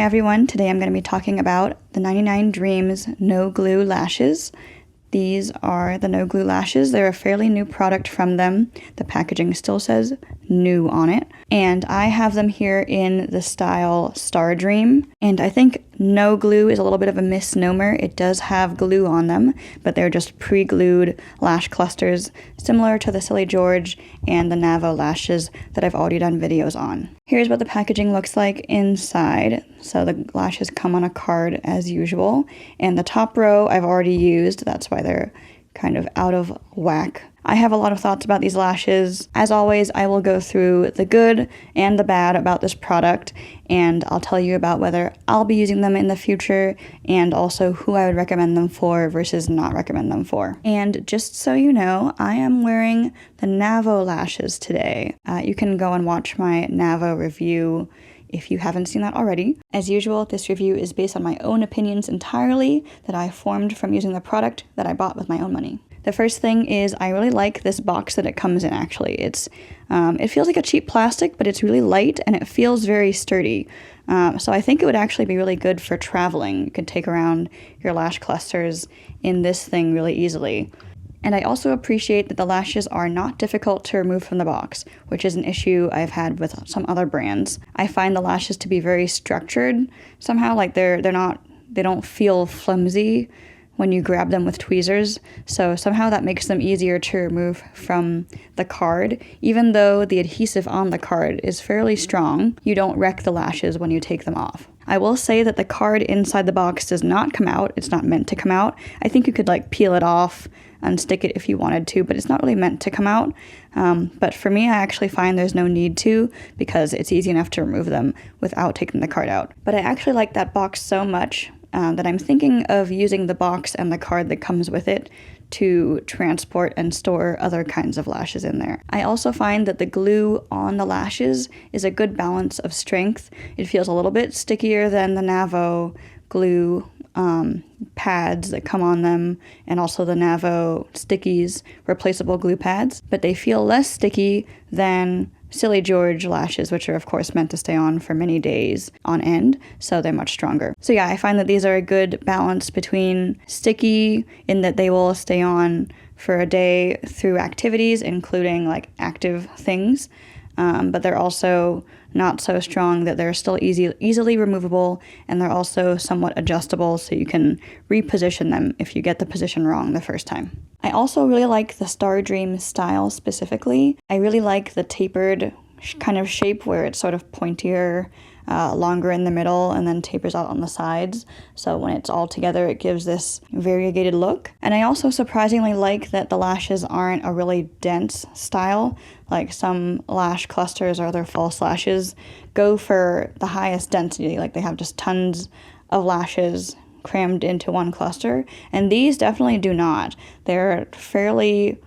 Hi everyone, today I'm going to be talking about the Ninetynine Dreams No Glue Lashes. These are the no glue lashes. They're a fairly new product from them. The packaging still says new on it. And I have them here in the style Star Dream. And I think no glue is a little bit of a misnomer. It does have glue on them, but they're just pre-glued lash clusters similar to the Silly George and the Navo lashes that I've already done videos on. Here's what the packaging looks like inside. So the lashes come on a card as usual. And the top row I've already used. That's why they're kind of out of whack. I have a lot of thoughts about these lashes. As always, I will go through the good and the bad about this product, and I'll tell you about whether I'll be using them in the future and also who I would recommend them for versus not recommend them for. And just so you know, I am wearing the Navo lashes today. You can go and watch my Navo review if you haven't seen that already. As usual, this review is based on my own opinions entirely that I formed from using the product that I bought with my own money. The first thing is I really like this box that it comes in, actually. It feels like a cheap plastic, but it's really light and it feels very sturdy. So I think it would actually be really good for traveling. You could take around your lash clusters in this thing really easily. And I also appreciate that the lashes are not difficult to remove from the box, which is an issue I've had with some other brands. I find the lashes to be very structured somehow, like they don't feel flimsy when you grab them with tweezers, so somehow that makes them easier to remove from the card. Even though the adhesive on the card is fairly strong, you don't wreck the lashes when you take them off. I will say that the card inside the box does not come out. It's not meant to come out. I think you could peel it off and stick it if you wanted to, but it's not really meant to come out. But for me, I actually find there's no need to because it's easy enough to remove them without taking the card out. But I actually like that box so much that I'm thinking of using the box and the card that comes with it to transport and store other kinds of lashes in there. I also find that the glue on the lashes is a good balance of strength. It feels a little bit stickier than the Navo glue pads that come on them, and also the Navo stickies, replaceable glue pads, but they feel less sticky than Silly George lashes, which are of course meant to stay on for many days on end, so they're much stronger. So yeah, I find that these are a good balance between sticky in that they will stay on for a day through activities, including active things, but they're also not so strong that they're still easily removable, and they're also somewhat adjustable so you can reposition them if you get the position wrong the first time. I also really like the Star Dream style specifically. I really like the tapered kind of shape where it's sort of pointier, longer in the middle, and then tapers out on the sides. So when it's all together, it gives this variegated look. And I also surprisingly like that the lashes aren't a really dense style. Like some lash clusters or other false lashes go for the highest density. They have just tons of lashes crammed into one cluster. And these definitely do not. They're fairly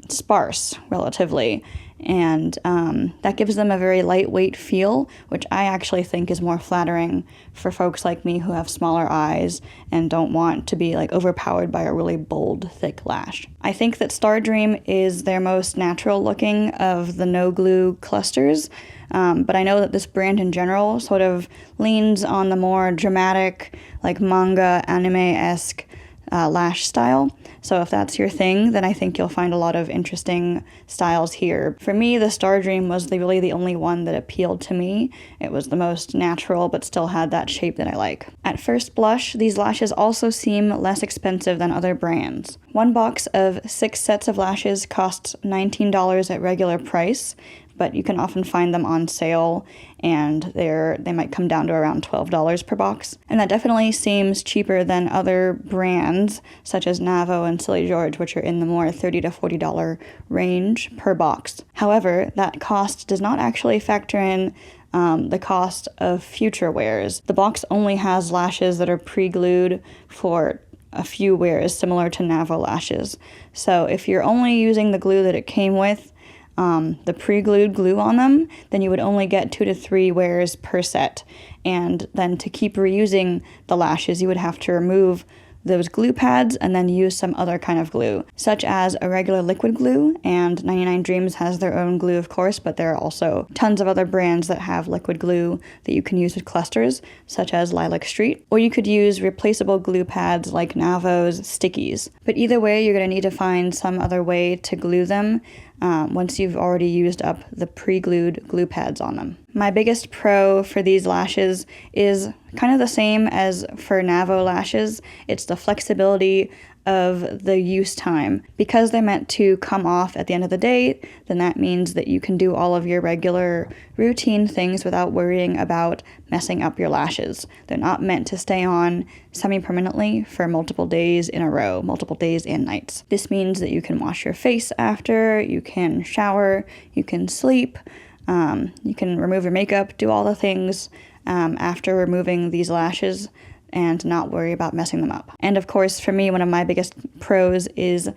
sparse, relatively. And that gives them a very lightweight feel, which I actually think is more flattering for folks like me who have smaller eyes and don't want to be overpowered by a really bold, thick lash. I think that Star Dream is their most natural looking of the no glue clusters, but I know that this brand in general sort of leans on the more dramatic, manga, anime-esque lash style. So if that's your thing, then I think you'll find a lot of interesting styles here. For me, the Star Dream was really the only one that appealed to me. It was the most natural, but still had that shape that I like. At first blush, these lashes also seem less expensive than other brands. One box of 6 sets of lashes costs $19 at regular price, but you can often find them on sale, and they might come down to around $12 per box. And that definitely seems cheaper than other brands, such as Navo and Silly George, which are in the more $30 to $40 range per box. However, that cost does not actually factor in the cost of future wears. The box only has lashes that are pre-glued for a few wears, similar to Navo lashes. So if you're only using the glue that it came with, the pre-glued glue on them, then you would only get 2 to 3 wears per set. And then to keep reusing the lashes, you would have to remove those glue pads and then use some other kind of glue, such as a regular liquid glue, and 99 Dreams has their own glue, of course, but there are also tons of other brands that have liquid glue that you can use with clusters, such as Lilac Street, or you could use replaceable glue pads like Navo's stickies. But either way, you're going to need to find some other way to glue them once you've already used up the pre-glued glue pads on them. My biggest pro for these lashes is kind of the same as for Navo lashes. It's the flexibility of the use time. Because they're meant to come off at the end of the day, then that means that you can do all of your regular routine things without worrying about messing up your lashes. They're not meant to stay on semi-permanently for multiple days in a row, multiple days and nights. This means that you can wash your face after, you can shower, you can sleep, you can remove your makeup, do all the things after removing these lashes and not worry about messing them up. And of course, for me, one of my biggest pros is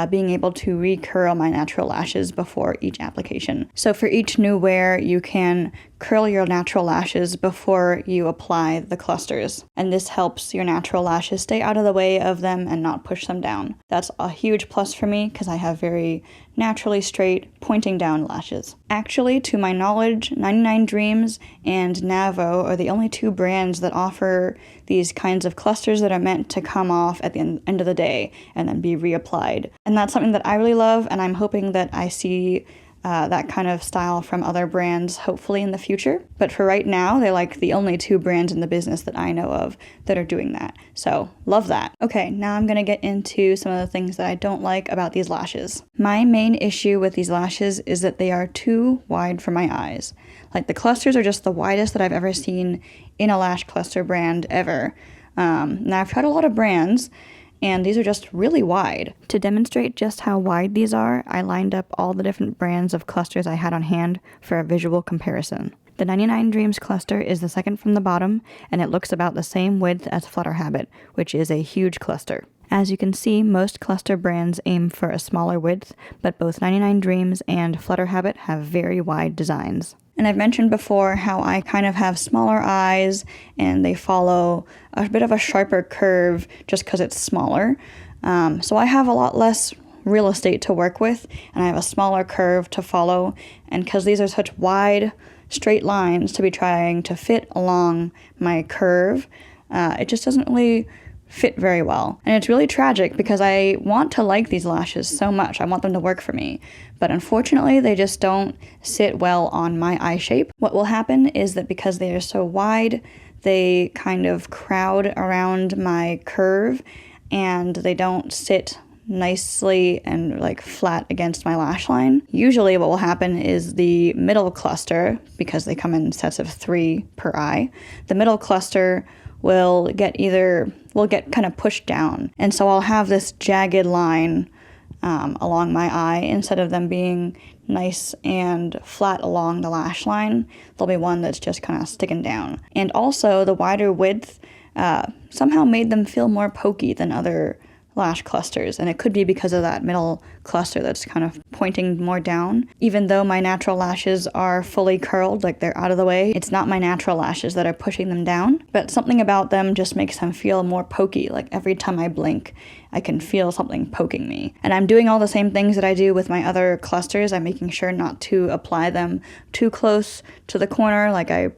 being able to recurl my natural lashes before each application. So for each new wear, you can curl your natural lashes before you apply the clusters. And this helps your natural lashes stay out of the way of them and not push them down. That's a huge plus for me because I have very naturally straight, pointing down lashes. Actually, to my knowledge, 99 Dreams and Navo are the only two brands that offer these kinds of clusters that are meant to come off at the end of the day and then be reapplied. And that's something that I really love, and I'm hoping that I see that kind of style from other brands hopefully in the future. But for right now, they're like the only two brands in the business that I know of that are doing that. So love that. Okay, now I'm gonna get into some of the things that I don't like about these lashes. My main issue with these lashes is that they are too wide for my eyes. Like the clusters are just the widest that I've ever seen in a lash cluster brand ever. Now I've tried a lot of brands, and these are just really wide. To demonstrate just how wide these are, I lined up all the different brands of clusters I had on hand for a visual comparison. The 99 Dreams cluster is the second from the bottom, and it looks about the same width as Flutter Habit, which is a huge cluster. As you can see, most cluster brands aim for a smaller width, but both 99 Dreams and Flutter Habit have very wide designs. And I've mentioned before how I kind of have smaller eyes and they follow a bit of a sharper curve just because it's smaller. So I have a lot less real estate to work with and I have a smaller curve to follow. And because these are such wide, straight lines to be trying to fit along my curve, it just doesn't really fit very well. And it's really tragic because I want to like these lashes so much. I want them to work for me. But unfortunately, they just don't sit well on my eye shape. What will happen is that because they are so wide, they kind of crowd around my curve and they don't sit nicely and like flat against my lash line. Usually what will happen is the middle cluster, because they come in sets of 3 per eye, the middle cluster will get kind of pushed down. And so I'll have this jagged line along my eye instead of them being nice and flat along the lash line. There'll be one that's just kind of sticking down. And also the wider width somehow made them feel more pokey than other lash clusters, and it could be because of that middle cluster that's kind of pointing more down. Even though my natural lashes are fully curled, like they're out of the way, it's not my natural lashes that are pushing them down, but something about them just makes them feel more pokey. Like every time I blink, I can feel something poking me. And I'm doing all the same things that I do with my other clusters. I'm making sure not to apply them too close to the corner, like I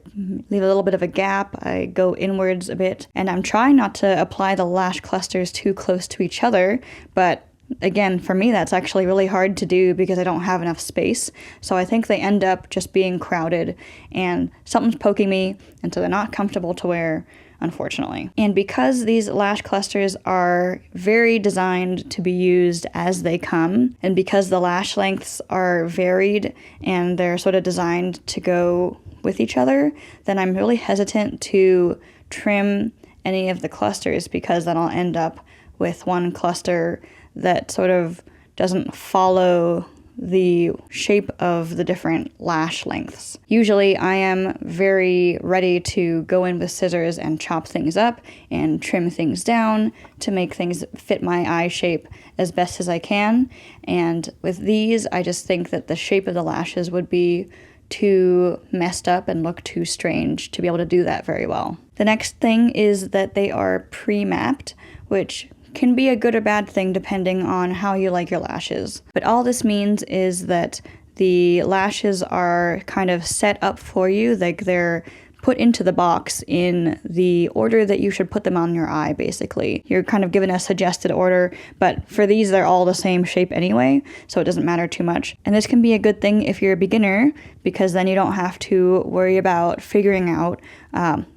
leave a little bit of a gap, I go inwards a bit, and I'm trying not to apply the lash clusters too close to each other, but again, for me, that's actually really hard to do because I don't have enough space. So I think they end up just being crowded and something's poking me, and so they're not comfortable to wear, unfortunately. And because these lash clusters are very designed to be used as they come, and because the lash lengths are varied and they're sort of designed to go with each other, then I'm really hesitant to trim any of the clusters because then I'll end up with one cluster that sort of doesn't follow the shape of the different lash lengths. Usually I am very ready to go in with scissors and chop things up and trim things down to make things fit my eye shape as best as I can. And with these, I just think that the shape of the lashes would be too messed up and look too strange to be able to do that very well. The next thing is that they are pre-mapped, which can be a good or bad thing depending on how you like your lashes. But all this means is that the lashes are kind of set up for you, like they're put into the box in the order that you should put them on your eye, basically. You're kind of given a suggested order, but for these, they're all the same shape anyway, so it doesn't matter too much. And this can be a good thing if you're a beginner, because then you don't have to worry about figuring out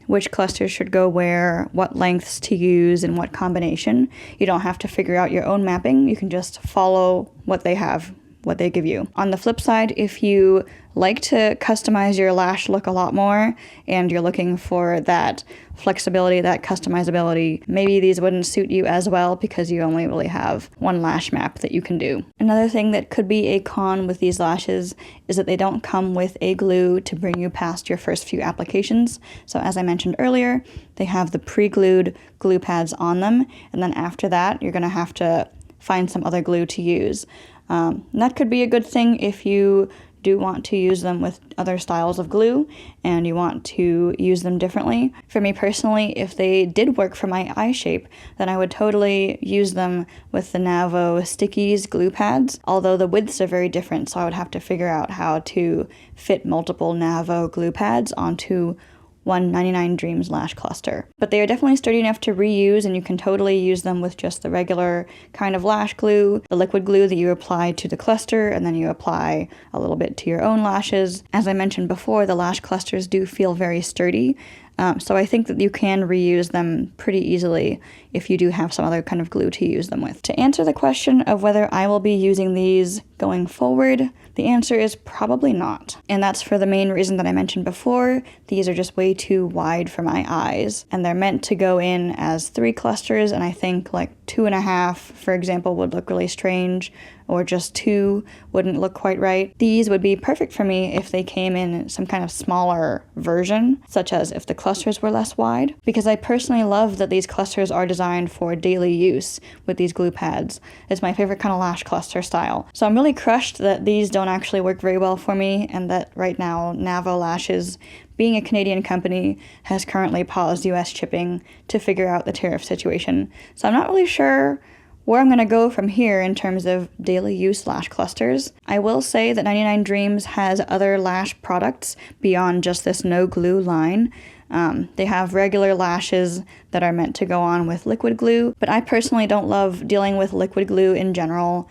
which clusters should go where, what lengths to use, and what combination. You don't have to figure out your own mapping. You can just follow what they have, what they give you. On the flip side, if you like to customize your lash look a lot more and you're looking for that flexibility, that customizability, maybe these wouldn't suit you as well because you only really have one lash map that you can do. Another thing that could be a con with these lashes is that they don't come with a glue to bring you past your first few applications. So as I mentioned earlier, they have the pre-glued glue pads on them, and then after that, you're gonna have to find some other glue to use. And that could be a good thing if you do want to use them with other styles of glue and you want to use them differently. For me personally, if they did work for my eye shape, then I would totally use them with the Navo Stickies glue pads, although the widths are very different, so I would have to figure out how to fit multiple Navo glue pads onto one Ninetynine Dreams lash cluster. But they are definitely sturdy enough to reuse, and you can totally use them with just the regular kind of lash glue, the liquid glue that you apply to the cluster, and then you apply a little bit to your own lashes. As I mentioned before, the lash clusters do feel very sturdy, so I think that you can reuse them pretty easily if you do have some other kind of glue to use them with. To answer the question of whether I will be using these going forward, the answer is probably not. And that's for the main reason that I mentioned before. These are just way too wide for my eyes, and they're meant to go in as 3 clusters, and I think like 2.5, for example, would look really strange, or just 2 wouldn't look quite right. These would be perfect for me if they came in some kind of smaller version, such as if the clusters were less wide, because I personally love that these clusters are designed for daily use with these glue pads. It's my favorite kind of lash cluster style. So I'm really crushed that these don't actually work very well for me, and that right now Navo Lashes, being a Canadian company, has currently paused US shipping to figure out the tariff situation. So I'm not really sure where I'm going to go from here in terms of daily use lash clusters. I will say that Ninetynine Dreams has other lash products beyond just this no glue line. They have regular lashes that are meant to go on with liquid glue, but I personally don't love dealing with liquid glue in general,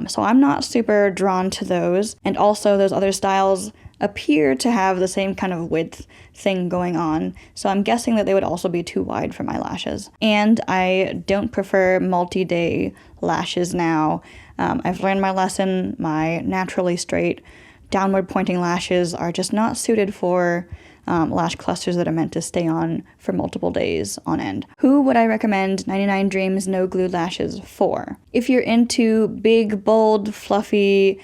so I'm not super drawn to those. And also those other styles appear to have the same kind of width thing going on, so I'm guessing that they would also be too wide for my lashes. And I don't prefer multi-day lashes now. I've learned my lesson. My naturally straight, downward pointing lashes are just not suited for lash clusters that are meant to stay on for multiple days on end. Who would I recommend Ninetynine Dreams no glue lashes for? If you're into big, bold, fluffy,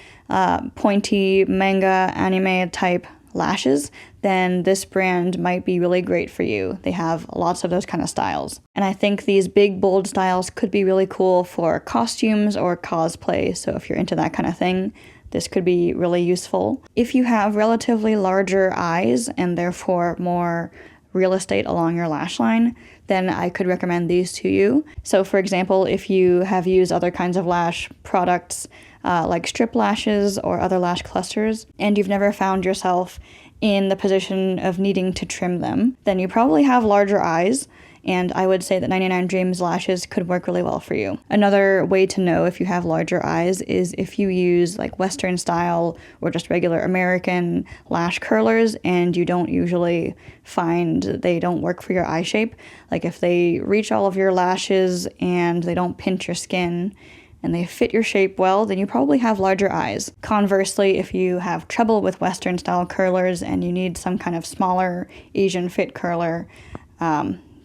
pointy manga anime type lashes, then this brand might be really great for you. They have lots of those kind of styles. And I think these big, bold styles could be really cool for costumes or cosplay, so if you're into that kind of thing, this could be really useful. If you have relatively larger eyes and therefore more real estate along your lash line, then I could recommend these to you. So for example, if you have used other kinds of lash products like strip lashes or other lash clusters, and you've never found yourself in the position of needing to trim them, then you probably have larger eyes, and I would say that Ninetynine Dreams lashes could work really well for you. Another way to know if you have larger eyes is if you use like Western style or just regular American lash curlers and you don't usually find they don't work for your eye shape. Like if they reach all of your lashes and they don't pinch your skin and they fit your shape well, then you probably have larger eyes. Conversely, if you have trouble with Western style curlers and you need some kind of smaller Asian fit curler,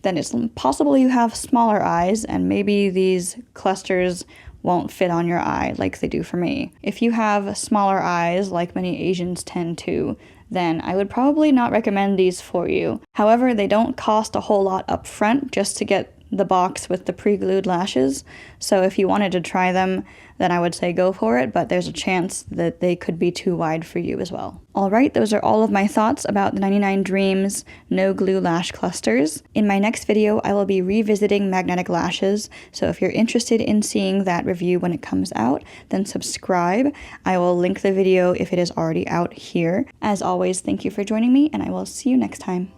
then it's possible you have smaller eyes and maybe these clusters won't fit on your eye like they do for me. If you have smaller eyes, like many Asians tend to, then I would probably not recommend these for you. However, they don't cost a whole lot up front just to get the box with the pre-glued lashes. So if you wanted to try them, then I would say go for it, but there's a chance that they could be too wide for you as well. Alright, those are all of my thoughts about the 99 Dreams No Glue Lash Clusters. In my next video, I will be revisiting magnetic lashes, so if you're interested in seeing that review when it comes out, then subscribe. I will link the video if it is already out here. As always, thank you for joining me, and I will see you next time.